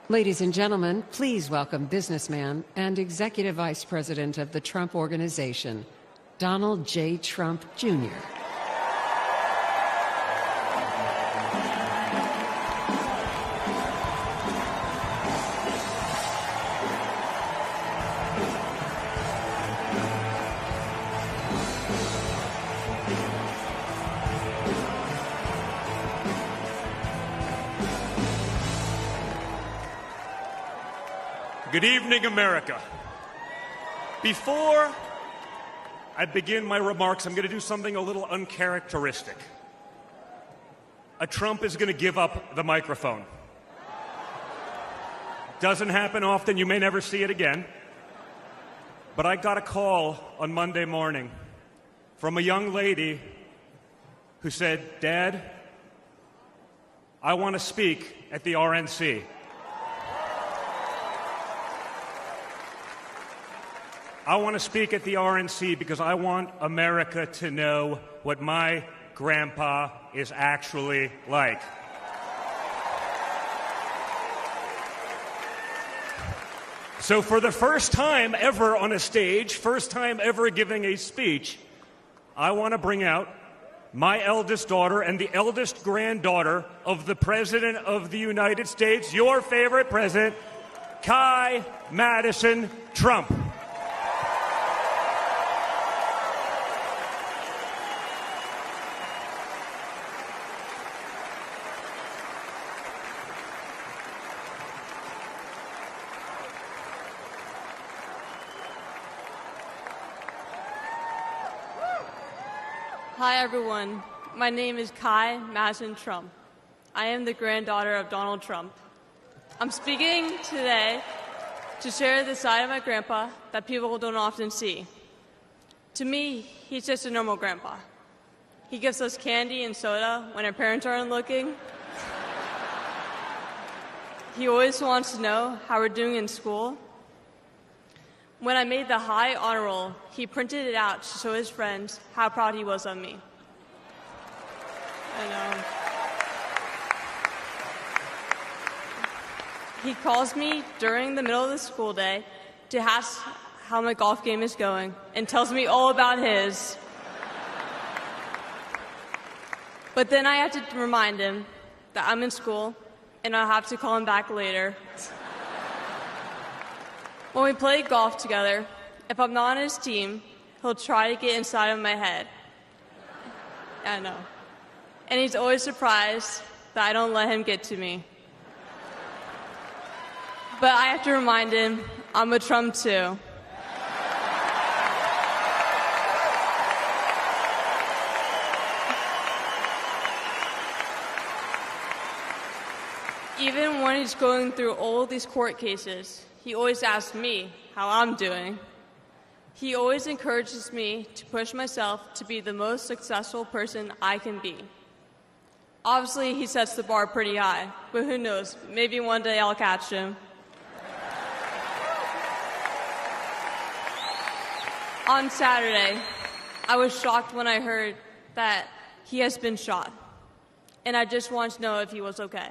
Ladies and gentlemen, please welcome businessman and Executive Vice President of the Trump Organization, Donald J. Trump, Jr. Good evening, America. Before I begin my remarks, I'm going to do something a little uncharacteristic. A Trump is going to give up the microphone. Doesn't happen often. You may never see it again. But I got a call on Monday morning from a young lady who said, "Dad, I want to speak at the RNC." I want to speak at the RNC because I want America to know what my grandpa is actually like. So for the first time ever on a stage, first time ever giving a speech, I want to bring out my eldest daughter and the eldest granddaughter of the President of the United States, your favorite president, Kai Madison Trump. Hi, everyone. My name is Kai Madison Trump. I am the granddaughter of Donald Trump. I'm speaking today to share the side of my grandpa that people don't often see. To me, he's just a normal grandpa. He gives us candy and soda when our parents aren't looking. He always wants to know how we're doing in school. When I made the high honor roll, he printed it out to show his friends how proud he was of me. He calls me during the middle of the school day to ask how my golf game is going and tells me all about his. But then I have to remind him that I'm in school and I'll have to call him back later. When we play golf together, if I'm not on his team, he'll try to get inside of my head. I know. And he's always surprised that I don't let him get to me. But I have to remind him I'm a Trump too. Even when he's going through all these court cases, he always asks me how I'm doing. He always encourages me to push myself to be the most successful person I can be. Obviously, he sets the bar pretty high, but who knows, maybe one day I'll catch him. On Saturday, I was shocked when I heard that he has been shot, and I just wanted to know if he was okay.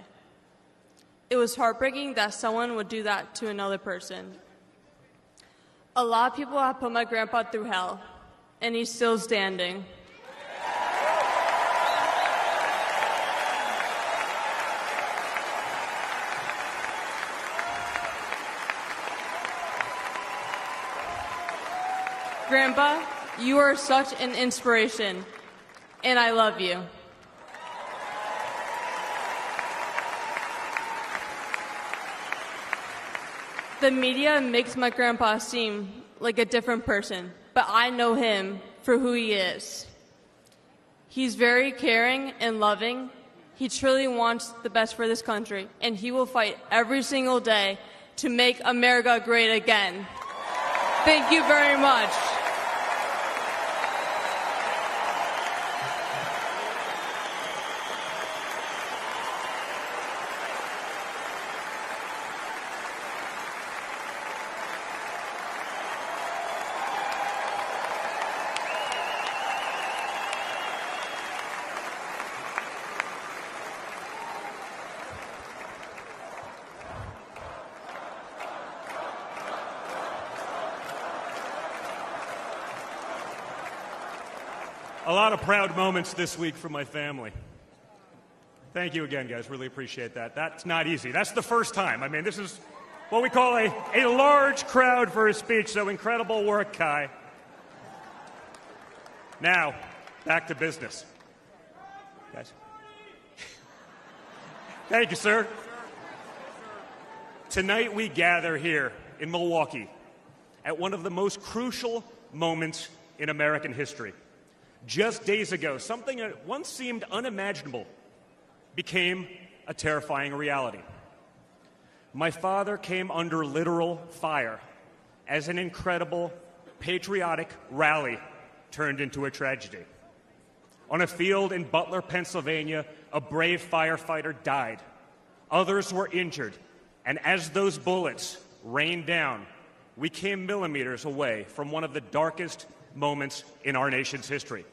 It was heartbreaking that someone would do that to another person. A lot of people have put my grandpa through hell, and he's still standing. Grandpa, you are such an inspiration, and I love you. The media makes my grandpa seem like a different person, but I know him for who he is. He's very caring and loving. He truly wants the best for this country, and he will fight every single day to make America great again. Thank you very much. A lot of proud moments this week for my family. Thank you again, guys. Really appreciate that. That's not easy. That's the first time. I mean, this is what we call a large crowd for a speech, so incredible work, Kai. Now, back to business. Guys. Thank you, sir. Tonight we gather here in Milwaukee at one of the most crucial moments in American history. Just days ago, something that once seemed unimaginable became a terrifying reality. My father came under literal fire as an incredible, patriotic rally turned into a tragedy. On a field in Butler, Pennsylvania, a brave firefighter died. Others were injured, and as those bullets rained down, we came millimeters away from one of the darkest moments in our nation's history.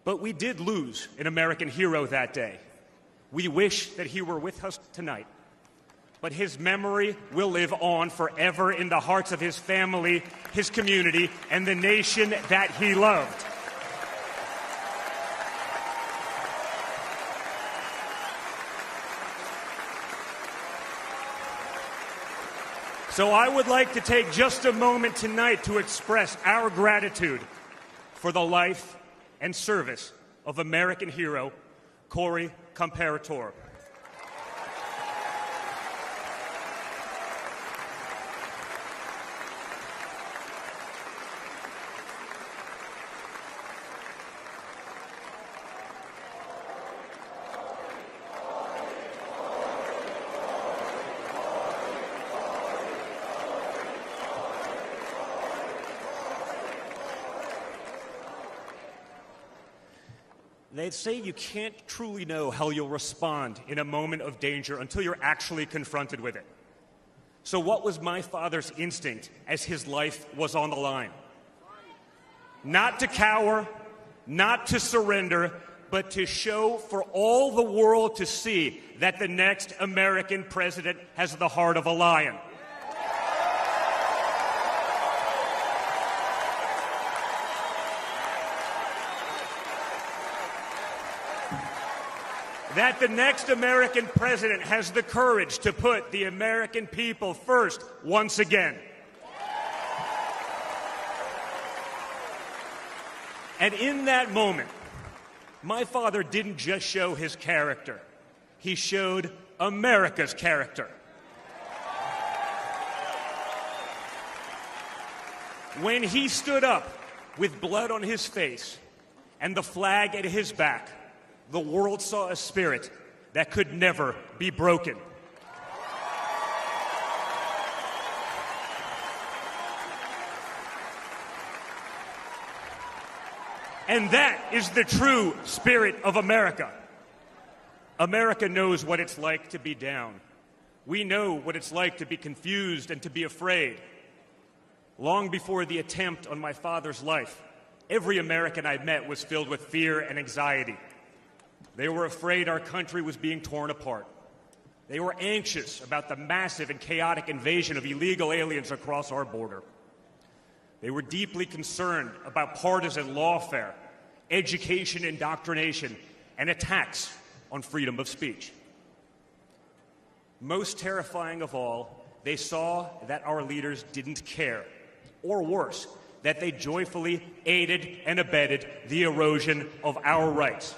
But we did lose an American hero that day. We wish that he were with us tonight. But his memory will live on forever in the hearts of his family, his community, and the nation that he loved. So I would like to take just a moment tonight to express our gratitude for the life and service of American hero Corey Comparator. They say you can't truly know how you'll respond in a moment of danger until you're actually confronted with it. So what was my father's instinct as his life was on the line? Not to cower, not to surrender, but to show for all the world to see that the next American president has the heart of a lion. That the next American president has the courage to put the American people first once again. And in that moment, my father didn't just show his character. He showed America's character. When he stood up with blood on his face and the flag at his back, the world saw a spirit that could never be broken. And that is the true spirit of America. America knows what it's like to be down. We know what it's like to be confused and to be afraid. Long before the attempt on my father's life, every American I met was filled with fear and anxiety. They were afraid our country was being torn apart. They were anxious about the massive and chaotic invasion of illegal aliens across our border. They were deeply concerned about partisan lawfare, education indoctrination, and attacks on freedom of speech. Most terrifying of all, they saw that our leaders didn't care, or worse, that they joyfully aided and abetted the erosion of our rights.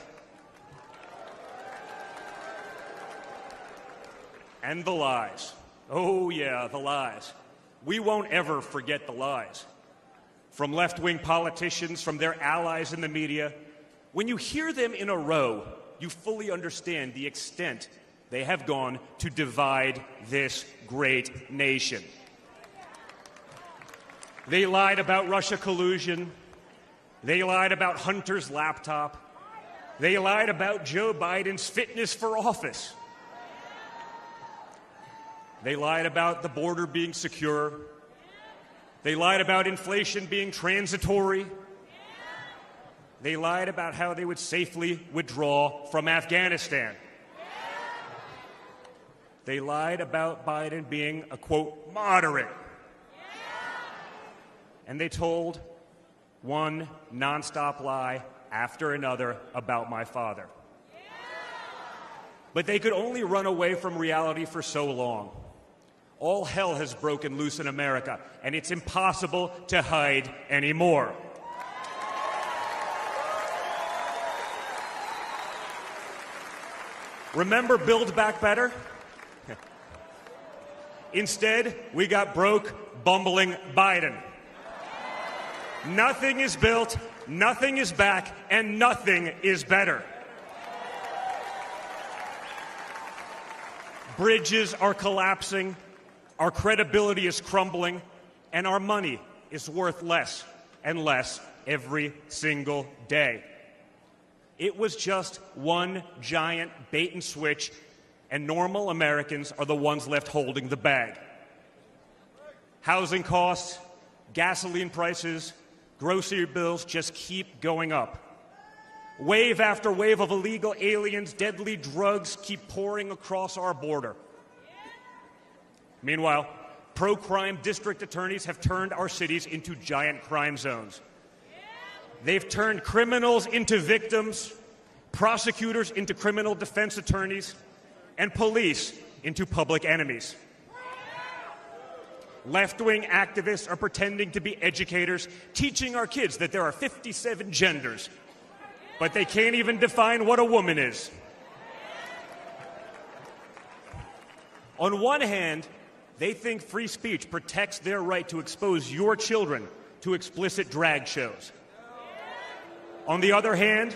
And the lies. Oh, yeah, the lies. We won't ever forget the lies. From left-wing politicians, from their allies in the media, when you hear them in a row, you fully understand the extent they have gone to divide this great nation. They lied about Russia collusion. They lied about Hunter's laptop. They lied about Joe Biden's fitness for office. They lied about the border being secure. They lied about inflation being transitory. They lied about how they would safely withdraw from Afghanistan. They lied about Biden being a, quote, moderate. And they told one nonstop lie after another about my father. But they could only run away from reality for so long. All hell has broken loose in America, and it's impossible to hide anymore. Remember Build Back Better? Instead, we got broke, bumbling Biden. Nothing is built, nothing is back, and nothing is better. Bridges are collapsing, our credibility is crumbling, and our money is worth less and less every single day. It was just one giant bait and switch, and normal Americans are the ones left holding the bag. Housing costs, gasoline prices, grocery bills just keep going up. Wave after wave of illegal aliens, deadly drugs keep pouring across our border. Meanwhile, pro-crime district attorneys have turned our cities into giant crime zones. They've turned criminals into victims, prosecutors into criminal defense attorneys, and police into public enemies. Left-wing activists are pretending to be educators, teaching our kids that there are 57 genders, but they can't even define what a woman is. On one hand, they think free speech protects their right to expose your children to explicit drag shows. On the other hand,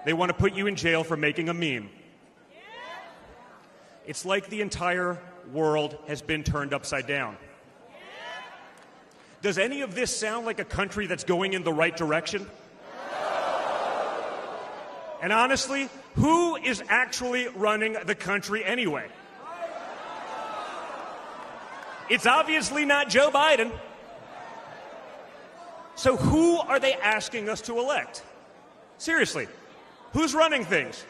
they want to put you in jail for making a meme. It's like the entire world has been turned upside down. Does any of this sound like a country that's going in the right direction? And honestly, who is actually running the country anyway? It's obviously not Joe Biden. So who are they asking us to elect? Seriously, who's running things?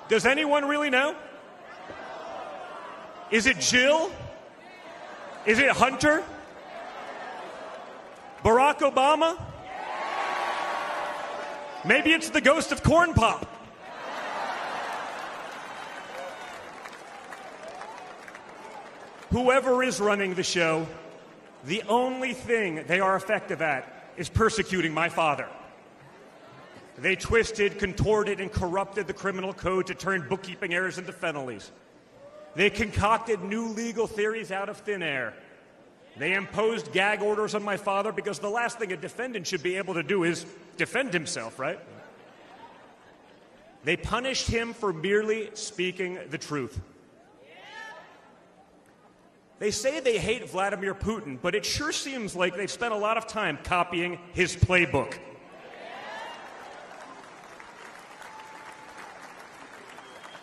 Does anyone really know? Is it Jill? Is it Hunter? Barack Obama? Maybe it's the ghost of Corn Pop. Whoever is running the show, the only thing they are effective at is persecuting my father. They twisted, contorted, and corrupted the criminal code to turn bookkeeping errors into felonies. They concocted new legal theories out of thin air. They imposed gag orders on my father because the last thing a defendant should be able to do is defend himself, right? They punished him for merely speaking the truth. They say they hate Vladimir Putin, but it sure seems like they've spent a lot of time copying his playbook.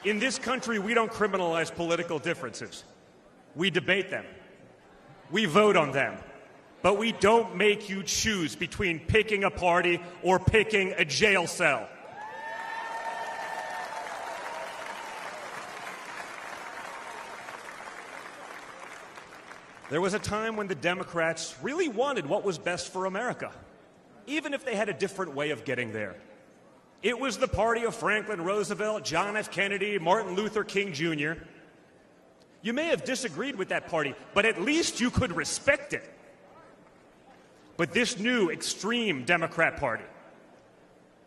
In this country, we don't criminalize political differences. We debate them. We vote on them. But we don't make you choose between picking a party or picking a jail cell. There was a time when the Democrats really wanted what was best for America, even if they had a different way of getting there. It was the party of Franklin Roosevelt, John F. Kennedy, Martin Luther King Jr. You may have disagreed with that party, but at least you could respect it. But this new extreme Democrat Party,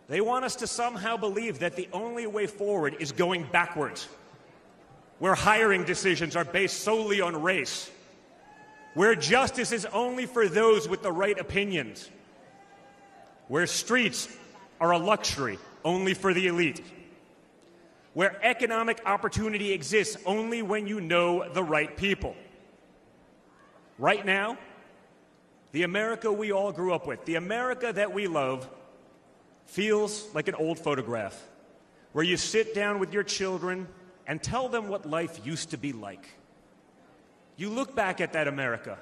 they want us to somehow believe that the only way forward is going backwards, where hiring decisions are based solely on race, where justice is only for those with the right opinions, where streets are a luxury only for the elite, where economic opportunity exists only when you know the right people. Right now, the America we all grew up with, the America that we love, feels like an old photograph where you sit down with your children and tell them what life used to be like. You look back at that America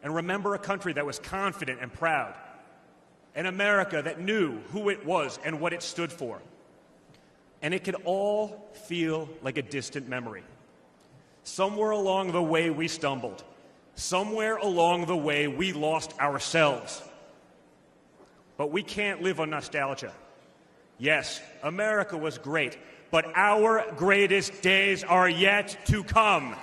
and remember a country that was confident and proud, an America that knew who it was and what it stood for. And it could all feel like a distant memory. Somewhere along the way we stumbled, Somewhere along the way, we lost ourselves. But we can't live on nostalgia. Yes, America was great, but our greatest days are yet to come.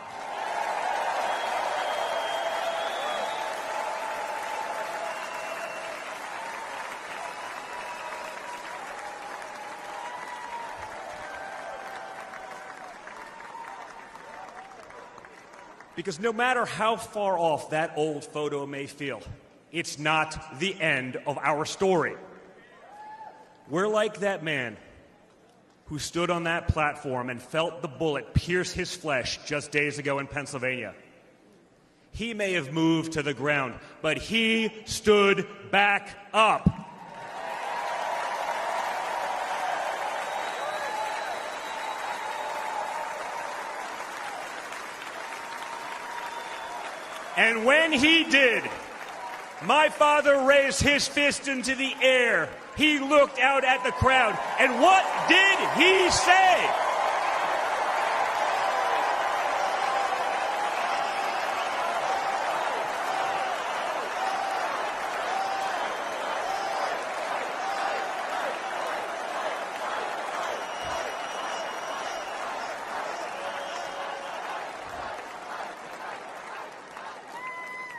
Because no matter how far off that old photo may feel, it's not the end of our story. We're like that man who stood on that platform and felt the bullet pierce his flesh just days ago in Pennsylvania. He may have moved to the ground, but he stood back up. And when he did, my father raised his fist into the air. He looked out at the crowd. And what did he say?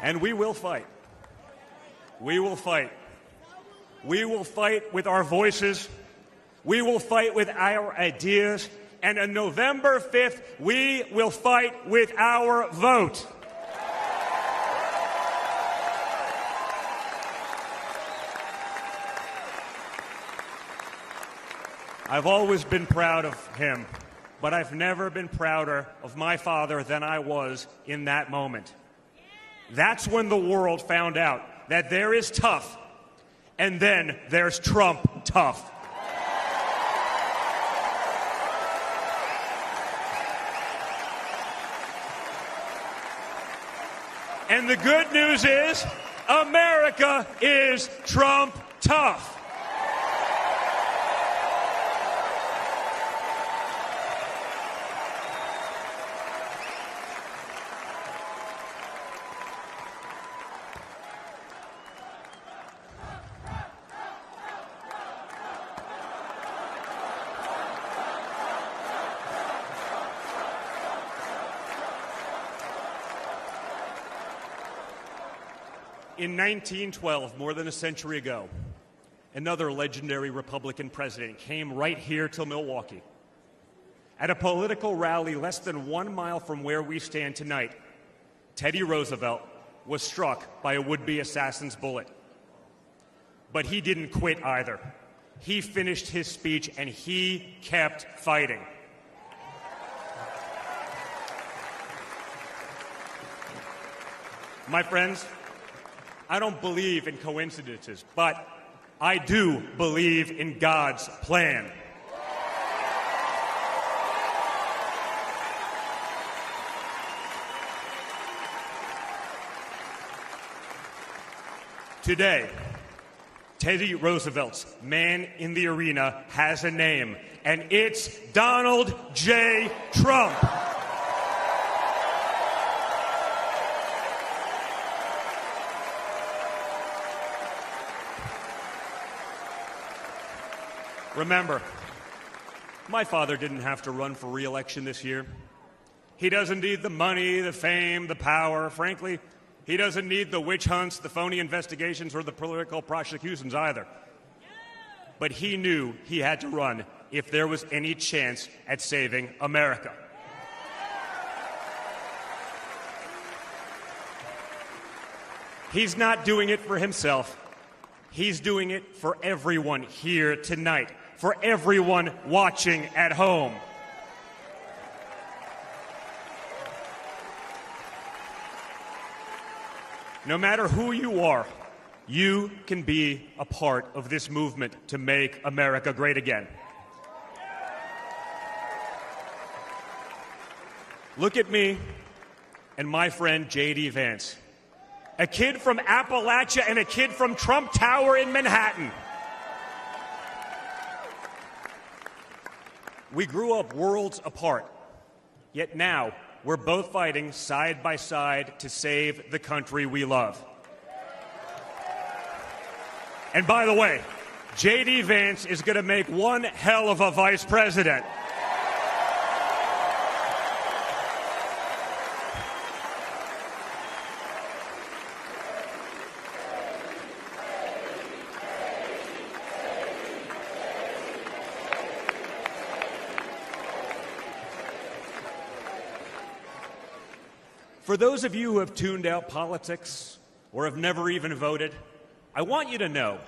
And we will fight. We will fight. We will fight with our voices. We will fight with our ideas. And on November 5th, we will fight with our vote. I've always been proud of him, but I've never been prouder of my father than I was in that moment. That's when the world found out that there is tough, and then there's Trump tough. And the good news is, America is Trump tough. In 1912, more than a century ago, another legendary Republican president came right here to Milwaukee. At a political rally less than 1 mile from where we stand tonight, Teddy Roosevelt was struck by a would-be assassin's bullet. But he didn't quit either. He finished his speech and he kept fighting. My friends, I don't believe in coincidences, but I do believe in God's plan. Today, Teddy Roosevelt's man in the arena has a name, and it's Donald J. Trump. Remember, my father didn't have to run for re-election this year. He doesn't need the money, the fame, the power. Frankly, he doesn't need the witch hunts, the phony investigations, or the political prosecutions either. But he knew he had to run if there was any chance at saving America. He's not doing it for himself. He's doing it for everyone here tonight, for everyone watching at home. No matter who you are, you can be a part of this movement to make America great again. Look at me and my friend J.D. Vance, a kid from Appalachia and a kid from Trump Tower in Manhattan. We grew up worlds apart, yet now we're both fighting side by side to save the country we love. And by the way, J.D. Vance is going to make one hell of a vice president. For those of you who have tuned out politics or have never even voted, I want you to know,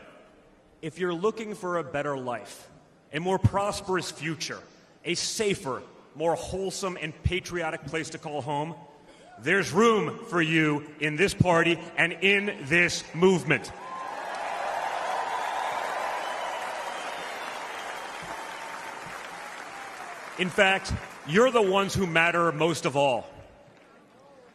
if you're looking for a better life, a more prosperous future, a safer, more wholesome and patriotic place to call home, there's room for you in this party and in this movement. In fact, you're the ones who matter most of all.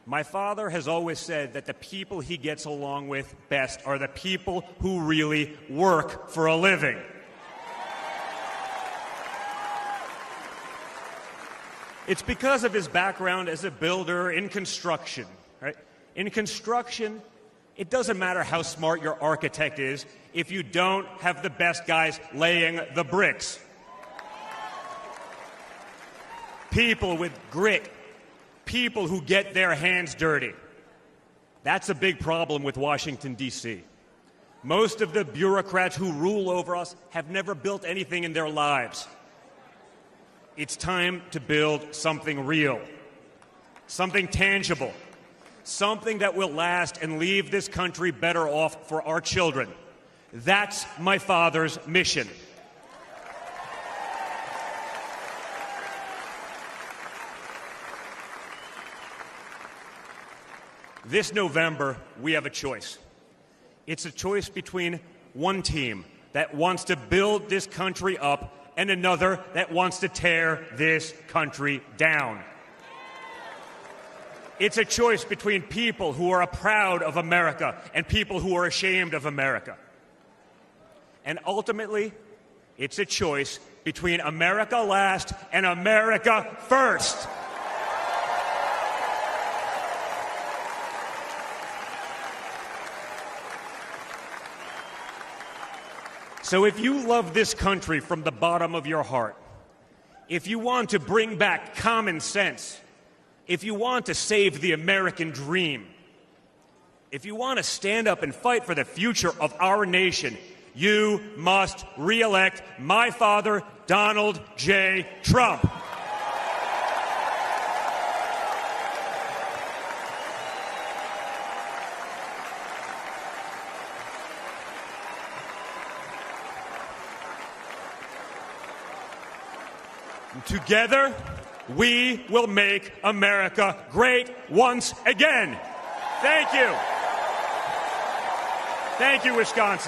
My father has always said that the people he gets along with best are the people who really work for a living. It's because of his background as a builder in construction, right? In construction, it doesn't matter how smart your architect is if you don't have the best guys laying the bricks. People with grit, people who get their hands dirty. That's a big problem with Washington, D.C. Most of the bureaucrats who rule over us have never built anything in their lives. It's time to build something real, something tangible, something that will last and leave this country better off for our children. That's my father's mission. This November, we have a choice. It's a choice between one team that wants to build this country up and another that wants to tear this country down. It's a choice between people who are proud of America and people who are ashamed of America. And ultimately, it's a choice between America last and America first. So if you love this country from the bottom of your heart, if you want to bring back common sense, if you want to save the American dream, if you want to stand up and fight for the future of our nation, you must re-elect my father, Donald J. Trump. Together, we will make America great once again. Thank you. Thank you, Wisconsin.